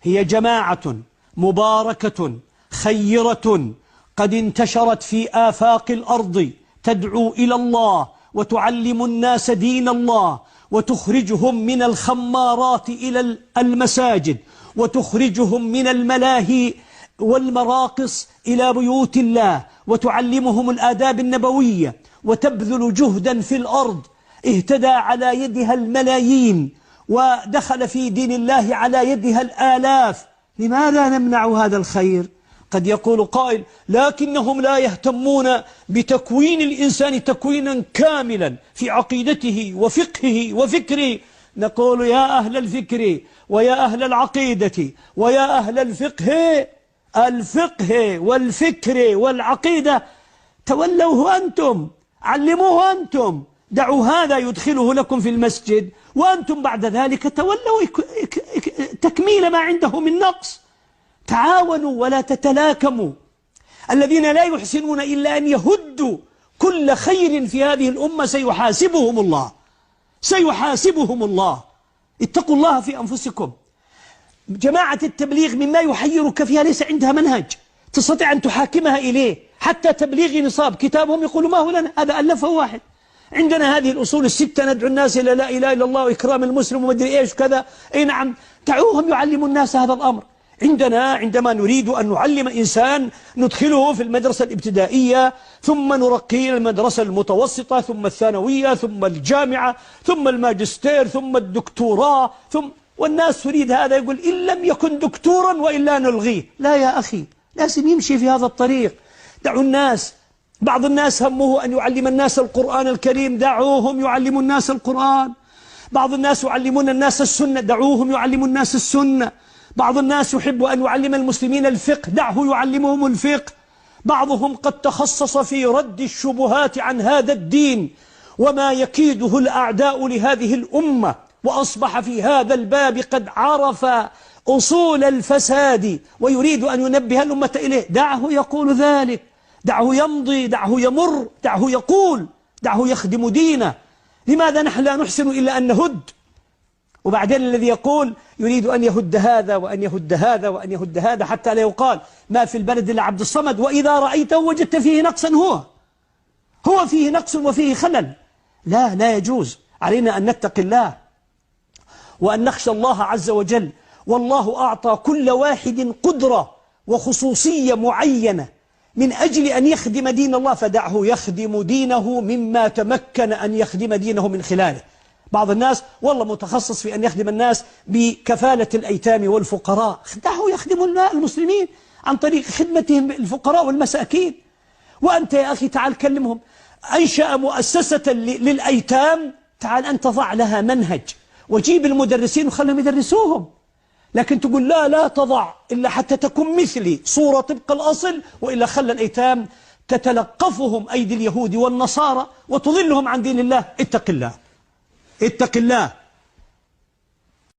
هي جماعة مباركة خيرة قد انتشرت في آفاق الأرض تدعو إلى الله وتعلم الناس دين الله وتخرجهم من الخمارات إلى المساجد وتخرجهم من الملاهي والمراقص إلى بيوت الله وتعلمهم الآداب النبوية وتبذل جهدا في الأرض اهتدى على يدها الملايين ودخل في دين الله على يدها الآلاف. لماذا نمنع هذا الخير؟ قد يقول قائل لكنهم لا يهتمون بتكوين الإنسان تكوينا كاملا في عقيدته وفقهه وفكره. نقول يا أهل الفكر ويا أهل العقيدة ويا أهل الفقه والفكر والعقيدة تولوه أنتم، علموه أنتم، دعوا هذا يدخله لكم في المسجد وأنتم بعد ذلك تولوا تكميل ما عنده من نقص. تعاونوا ولا تتلاكموا. الذين لا يحسنون إلا أن يهدوا كل خير في هذه الأمة سيحاسبهم الله، سيحاسبهم الله. اتقوا الله في أنفسكم. جماعة التبليغ مما يحيرك فيها ليس عندها منهج تستطيع أن تحاكمها إليه، حتى تبليغ نصاب كتابهم يقولوا ما هو لنا، هذا ألفه واحد. عندنا هذه الأصول الستة ندعو الناس إلى لا إله إلا الله وإكرام المسلم ومدري إيش وكذا. أي نعم، دعوهم يعلموا الناس هذا الأمر. عندما نريد أن نعلم إنسان ندخله في المدرسة الابتدائية ثم نرقيه المدرسة المتوسطة ثم الثانوية ثم الجامعة ثم الماجستير ثم الدكتوراه والناس تريد هذا، يقول إن لم يكن دكتورا وإلا نلغيه. لا يا أخي، لازم يمشي في هذا الطريق. دعوا الناس. بعض الناس همه أن يعلم الناس القرآن الكريم، دعوهم يعلموا الناس القرآن. بعض الناس يعلمون الناس السنة، دعوهم يعلموا الناس السنة. بعض الناس يحب أن يعلم المسلمين الفقه، دعه يعلمهم الفقه. بعضهم قد تخصص في رد الشبهات عن هذا الدين وما يكيده الأعداء لهذه الأمة، وأصبح في هذا الباب قد عرف أصول الفساد ويريد أن ينبه الأمة إليه. دعه يقول ذلك، دعه يمضي، دعه يمر، دعه يقول، دعه يخدم دينه. لماذا نحن لا نحسن إلا أن نهد؟ وبعدين الذي يقول يريد أن يهد هذا وأن يهد هذا وأن يهد هذا حتى لا يقال ما في البلد إلا عبد الصمد، وإذا رأيته وجدت فيه نقصا هو فيه نقص وفيه خلل. لا يجوز. علينا أن نتقي الله وأن نخشى الله عز وجل. والله أعطى كل واحد قدرة وخصوصية معينة من أجل أن يخدم دين الله، فدعه يخدم دينه مما تمكن أن يخدم دينه من خلاله. بعض الناس والله متخصص في أن يخدم الناس بكفالة الأيتام والفقراء، دعه يخدم المسلمين عن طريق خدمتهم الفقراء والمساكين. وأنت يا أخي تعال كلمهم. أنشأ مؤسسة للأيتام، تعال أنت ضع لها منهج وجيب المدرسين وخلهم يدرسوهم. لكن تقول لا تضع إلا حتى تكون مثلي صورة طبق الأصل، وإلا خلى الأيتام تتلقفهم أيدي اليهود والنصارى وتضلهم عن دين الله. اتق الله، اتق الله.